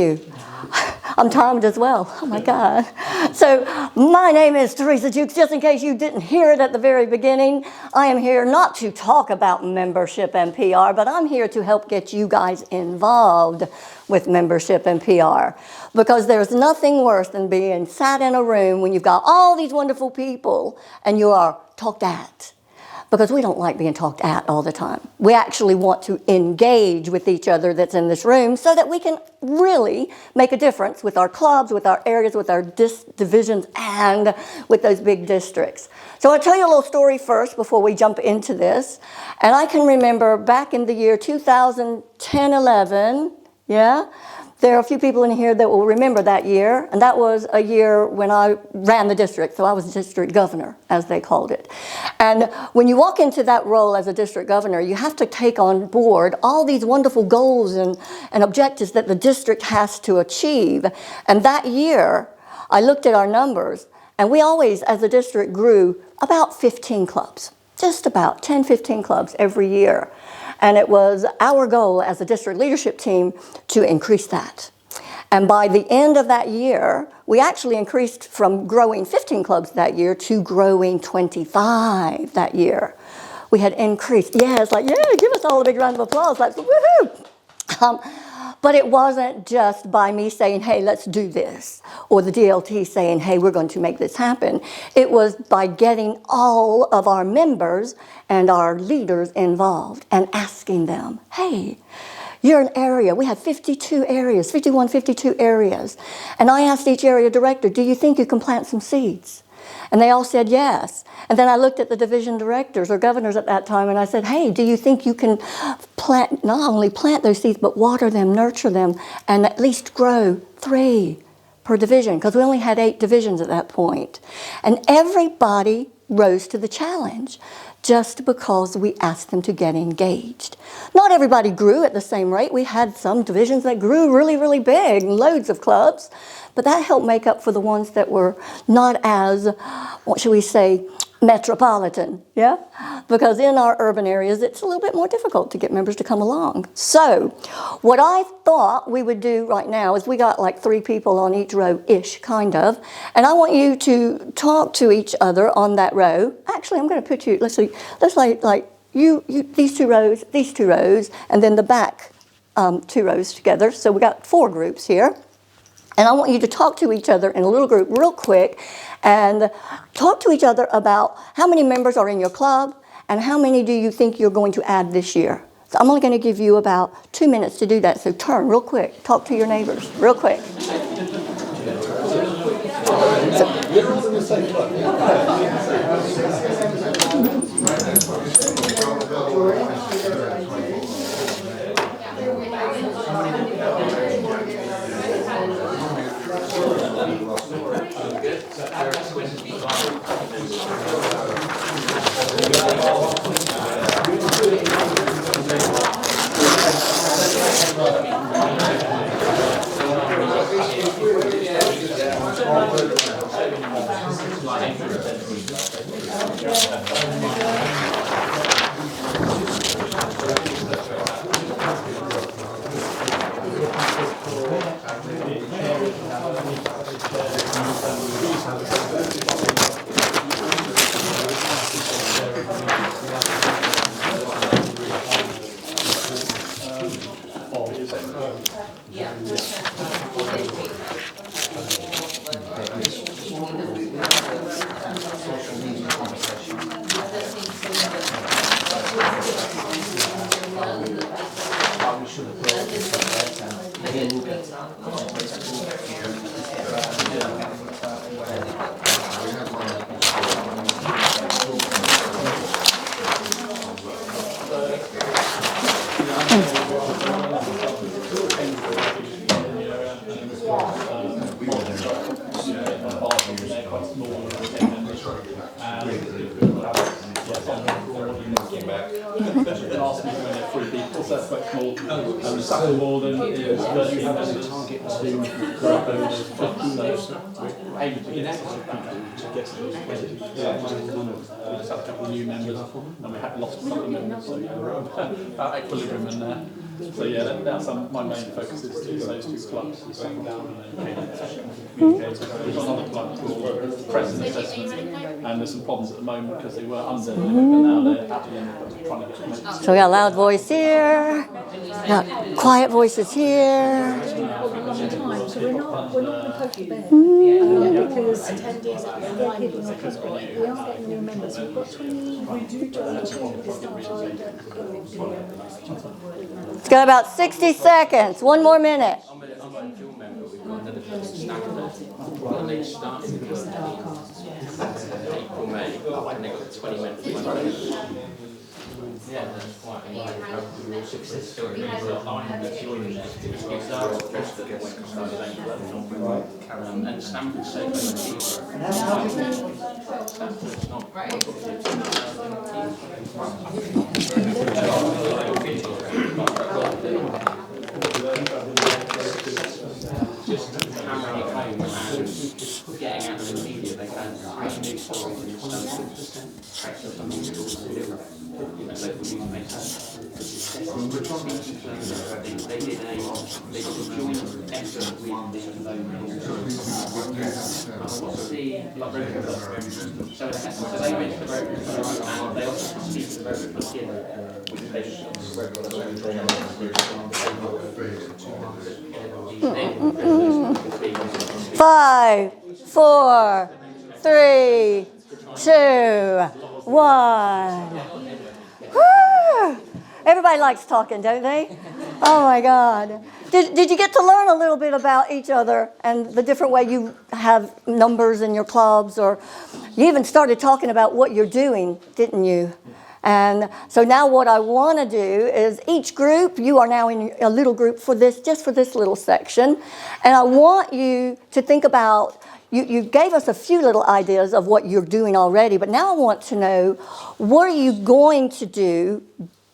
You. I'm timed as well. Oh my God. So my name is Teresa. Just in case you didn't hear it at the very beginning, I am here not to talk about membership and PR, but I'm here to help get you guys involved with membership and PR. Because there's nothing worse than being sat in a room when you've got all these wonderful people and you are talked at. Because we don't like being talked at all the time. We actually want to engage with each other that's in this room so that we can really make a difference with our clubs, with our areas, with our divisions, and with those big districts. So I'll tell you a little story first before we jump into this. And I can remember back in the year 2010-11, there are a few people in here that will remember that year, and that was a year when I ran the district, so I was district governor, as they called it. And when you walk into that role as a district governor, you have to take on board all these wonderful goals and objectives that the district has to achieve. And that year, I looked at our numbers, and we always, as a district, grew about 15 clubs, just about 10, 15 clubs every year. And it was our goal as a district leadership team to increase that. And by the end of that year, we actually increased from growing 15 clubs that year to growing 25 that year. We had increased. Yeah, it's like, yeah, give us all a big round of applause. Like, woohoo! But it wasn't just by me saying, hey, let's do this, or the DLT saying, hey, we're going to make this happen. It was by getting all of our members and our leaders involved and asking them, hey, you're an area. We have 52 areas, 52 areas. And I asked each area director, do you think you can plant some seeds? And they all said yes. And then I looked at the division directors or governors at that time and I said, hey, do you think you can plant, not only plant those seeds, but water them, nurture them, and at least grow 3 per division? Because we only had 8 divisions at that point. And everybody rose to the challenge just because we asked them to get engaged. Not everybody grew at the same rate. We had some divisions that grew really, really big, loads of clubs. But that helped make up for the ones that were not as, what should we say, metropolitan, Because in our urban areas, it's a little bit more difficult to get members to come along. So what I thought we would do right now is we got like 3 people on each row-ish, kind of. And I want you to talk to each other on that row. Actually, I'm going to put you, let's like you these two rows, and then the back 2 rows together. So we got 4 groups here. And I want you to talk to each other in a little group real quick and talk to each other about how many members are in your club and how many do you think you're going to add this year. So I'm only going to give you about 2 minutes to do that. So turn real quick. Talk to your neighbors real quick. New members, and we had lost a couple of members, so about equilibrium in there. So yeah, that's my main focus is those two clubs, the second down and then we've got another club called Press and Assessment, and there's some problems at the moment because they were under, but now they're at the end, trying to get them. So we got a loud voice here, we got quiet voices here. So we're not going to poke the bear because attendees get people not comfortable. We are getting new members. We've got 22 It's got about 60 seconds. One more minute. I'm a dual member. We've got another staff. And they started in April, May, and they got 20 members. Yeah, that's quite a real success story. And Stanford's so Stanford's not just hammering it home and getting out of the media, they can create new stories in Stanford, practice something to deliver, local newspapers. They did a joint effort with the so they went to the road and they also proceeded the road together, which they Five, 4, 3, 2, 1. Woo! Everybody likes talking, don't they? Oh my God. Did you get to learn a little bit about each other and the different way you have numbers in your clubs, or you even started talking about what you're doing, didn't you? And so now what I want to do is each group, you are now in a little group for this, just for this little section. And I want you to think about, you gave us a few little ideas of what you're doing already, but now I want to know, what are you going to do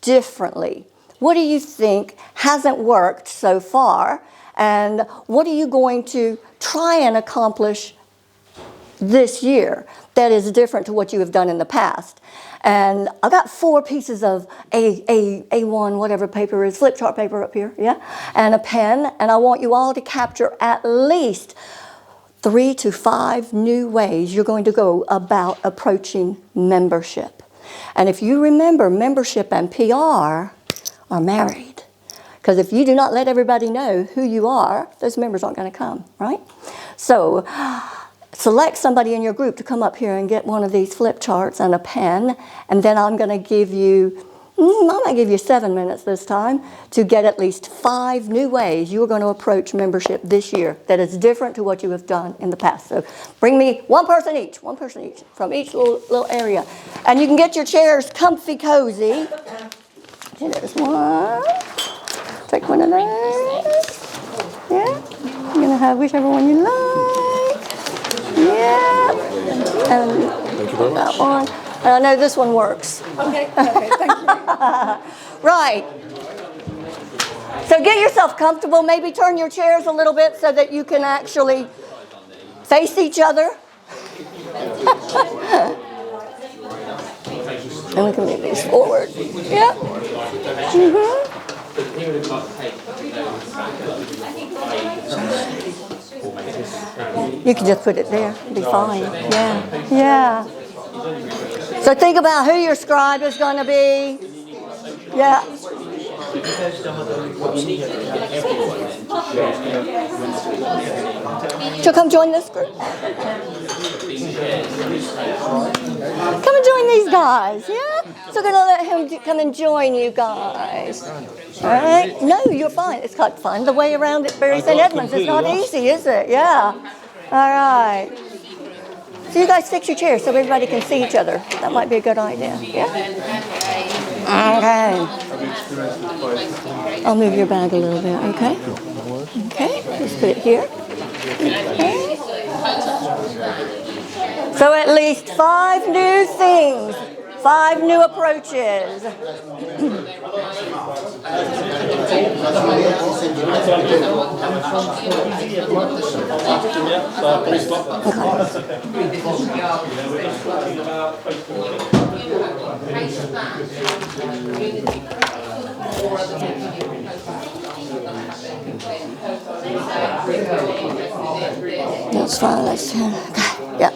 differently? What do you think hasn't worked so far? And what are you going to try and accomplish this year that is different to what you have done in the past? And I've got 4 pieces of A1, whatever paper is, flip chart paper up here, yeah? And a pen, and I want you all to capture at least 3 to 5 new ways you're going to go about approaching membership. And if you remember, membership and PR are married. Because if you do not let everybody know who you are, those members aren't going to come, right? So select somebody in your group to come up here and get one of these flip charts and a pen, and then I'm going to give you, I'm going to give you 7 minutes this time to get at least 5 new ways you are going to approach membership this year that is different to what you have done in the past. So bring me one person each from each little area. And you can get your chairs comfy cozy. Okay, there's one. Take one of those. Yeah. You're going to have whichever one you like. Yeah. And thank you very much. That one. And I know this one works. Okay, thank you. Right. So get yourself comfortable. Maybe turn your chairs a little bit so that you can actually face each other. And we can move these forward. Yep. Mm-hmm. You can just put it there. It'll be fine. Yeah. Yeah. So think about who your scribe is going to be. Yeah. So come join this group. Come and join these guys, yeah? So we're going to let him come and join you guys. All right? No, you're fine. It's quite fun. The way around it, Barry St. Edmunds, is not easy, is it? Yeah. All right. So you guys fix your chairs so everybody can see each other. That might be a good idea. Yeah? Okay. I'll move your bag a little bit, okay? Okay, just put it here. Okay. So at least 5 new things, 5 new approaches. That's fine. That's okay. Yeah.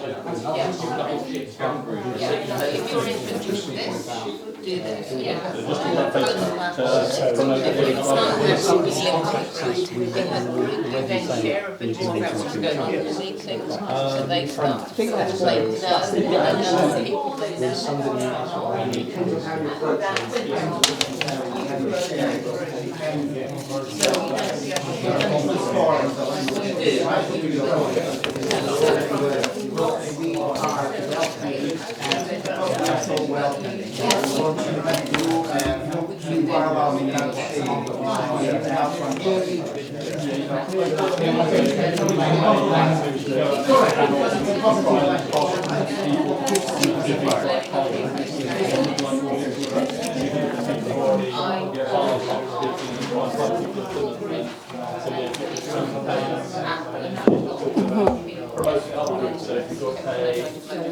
So if you've got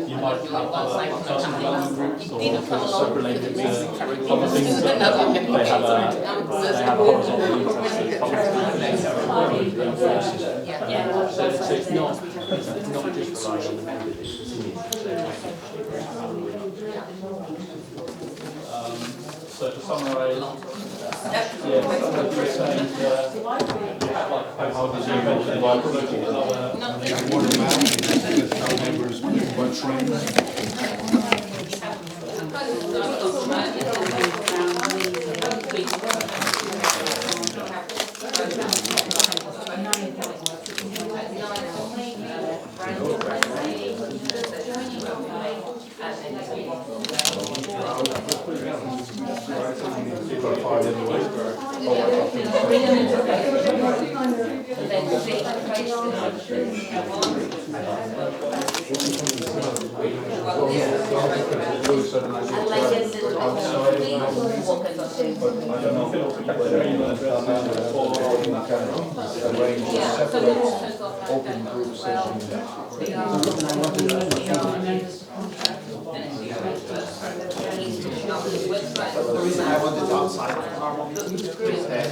you might have other personal development groups or sub-related to other things that they have a horizontal interest in public. So it's not just relying on the members. So to summarise, yeah, what you were saying, how did you mention like looking at other members were trained. Open group sessions. The reason I wanted outside of our meeting is that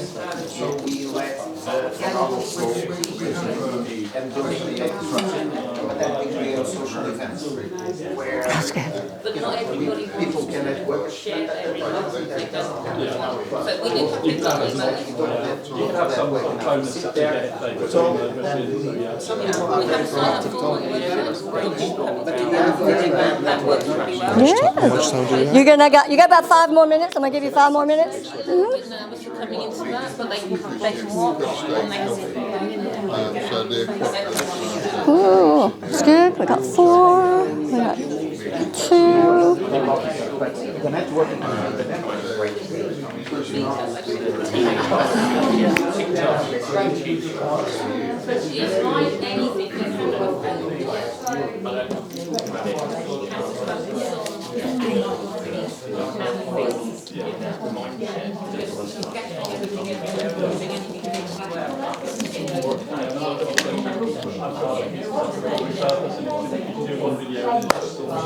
so we let the problems go and do the construction, but then we create social events where people can network. you can have some components that get Yeah. You got about 5 more minutes. I'm gonna give you 5 more minutes. Coming into that, but they can walk and they Ooh, that's good. We got 4. We got 2. The networking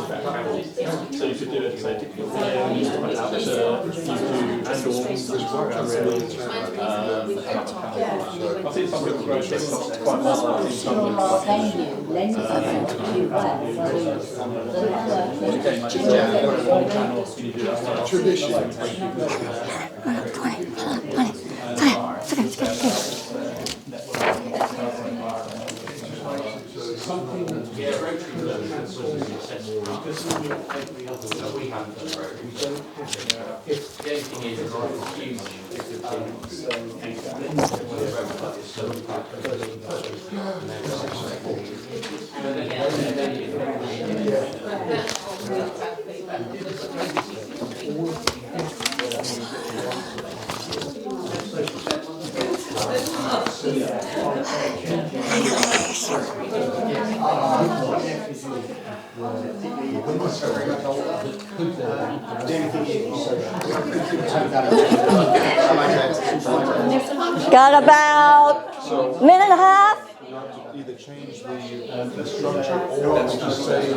So you could do it, say, video out to YouTube I've seen some people grow this quite well. I've seen some Tradition. 20. It's okay. Got about a minute and a half. Either change the structure or just say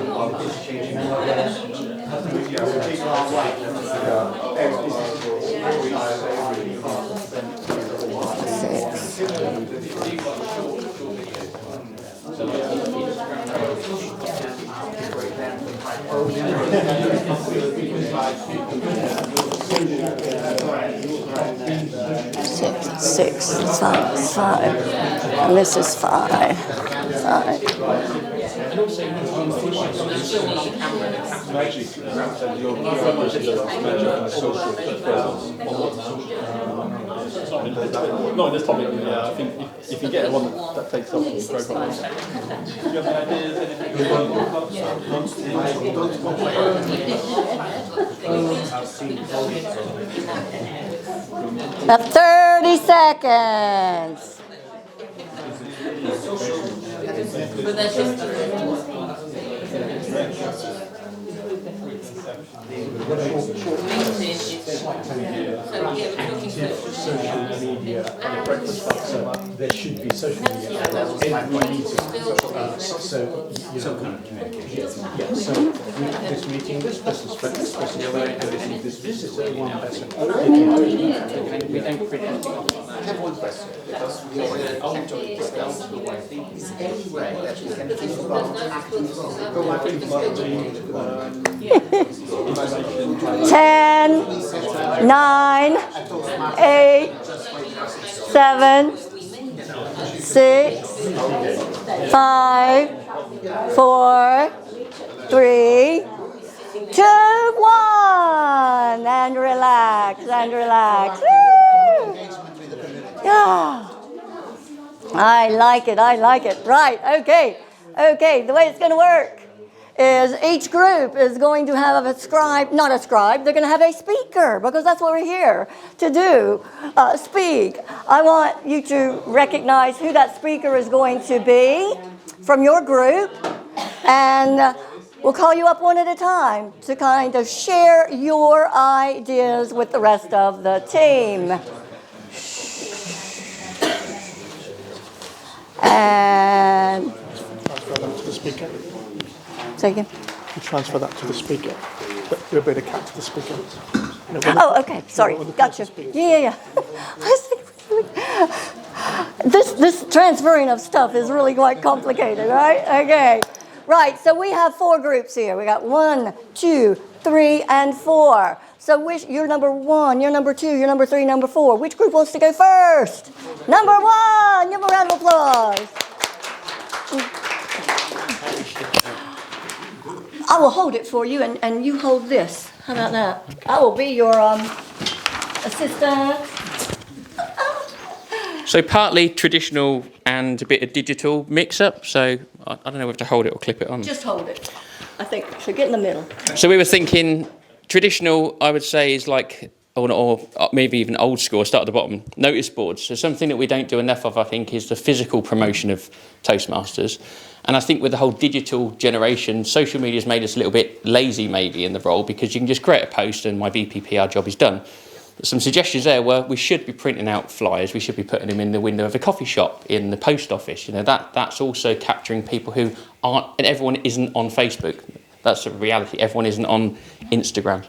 Six, five, and this is five. Not in this topic, but yeah, I think if you get one that takes off, it's very problem. Do you have any ideas? About 30 seconds. But that's just There should be social media. Every meeting. So this meeting, this person spoke, this person spoke, this visitor, one person. We don't print anything off like that. I have one question, because we already captured this down to the way. Is there any way that we can think about acting Well, I think like the 10, 9, 8, 7, 6, 5, 4, 3, 2, 1, and relax, and relax. Woo! Yeah. I like it, I like it. Right, okay, the way it's going to work is each group is going to have a scribe, not a scribe, they're going to have a speaker, because that's what we're here to do, speak. I want you to recognize who that speaker is going to be from your group, and we'll call you up one at a time to kind of share your ideas with the rest of the team. And Transfer that to the speaker. say again. You transfer that to the speaker. But you're better cat to the speaker. Oh, okay. Sorry. Gotcha. Yeah. This transferring of stuff is really quite complicated, right? Okay. Right. So we have 4 groups here. We got 1, 2, 3, and 4. So you're number 1, you're number 2, you're number 3, number 4. Which group wants to go first? Number 1. Give them a round of applause. I will hold it for you, and you hold this. How about that? I will be your assistant. So partly traditional and a bit of digital mix-up. So I don't know whether to hold it or clip it on. Just hold it, I think. So get in the middle. So we were thinking traditional, I would say, is like, or maybe even old school, start at the bottom, notice boards. So something that we don't do enough of, I think, is the physical promotion of Toastmasters. And I think with the whole digital generation, social media has made us a little bit lazy maybe in the role, because you can just create a post and my VPPR job is done. Some suggestions there were we should be printing out flyers, we should be putting them in the window of a coffee shop, in the post office. You know, that's also capturing people who aren't, and everyone isn't on Facebook. That's a reality. Everyone isn't on Instagram.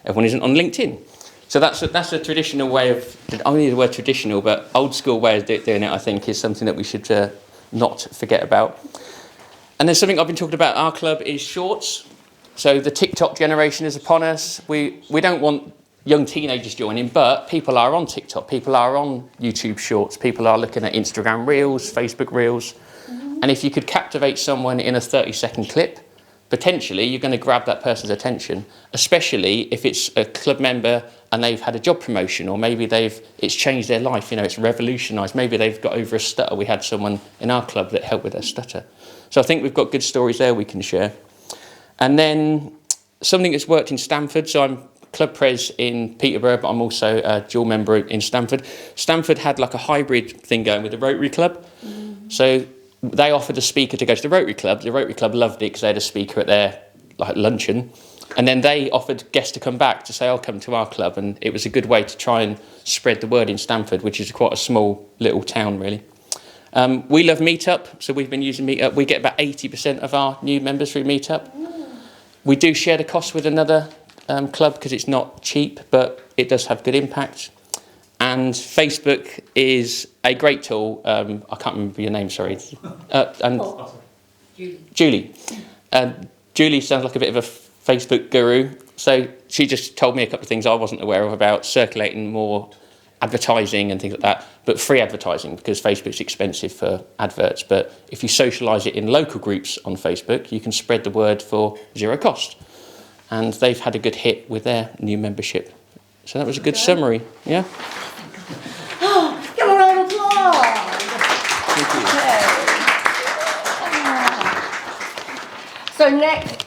Everyone isn't on LinkedIn. So that's a traditional way of, I don't need the word traditional, but old school way of doing it, I think, is something that we should not forget about. And there's something I've been talking about at our club is shorts. So the TikTok generation is upon us. We don't want young teenagers joining, but people are on TikTok, people are on YouTube Shorts, people are looking at Instagram Reels, Facebook Reels. And if you could captivate someone in a 30-second clip, potentially you're going to grab that person's attention, especially if it's a club member and they've had a job promotion, or maybe it's changed their life, you know, it's revolutionised. Maybe they've got over a stutter. We had someone in our club that helped with their stutter. So I think we've got good stories there we can share. And then something that's worked in Stamford, so I'm club pres in Peterborough, but I'm also a dual member in Stamford. Stamford had like a hybrid thing going with the Rotary Club. So they offered a speaker to go to the Rotary Club. The Rotary Club loved it because they had a speaker at their luncheon. And then they offered guests to come back to say, I'll come to our club. And it was a good way to try and spread the word in Stamford, which is quite a small little town, really. We love Meetup, so we've been using Meetup. We get about 80% of our new members through Meetup. We do share the cost with another club because it's not cheap, but it does have good impact. And Facebook is a great tool. I can't remember your name, sorry. And Julie. Julie sounds like a bit of a Facebook guru. So she just told me a couple of things I wasn't aware of about circulating more advertising and things like that, but free advertising because Facebook's expensive for adverts. But if you socialise it in local groups on Facebook, you can spread the word for zero cost. And they've had a good hit with their new membership. So that was a good summary, yeah? Give a round of applause. Thank you. Okay. So next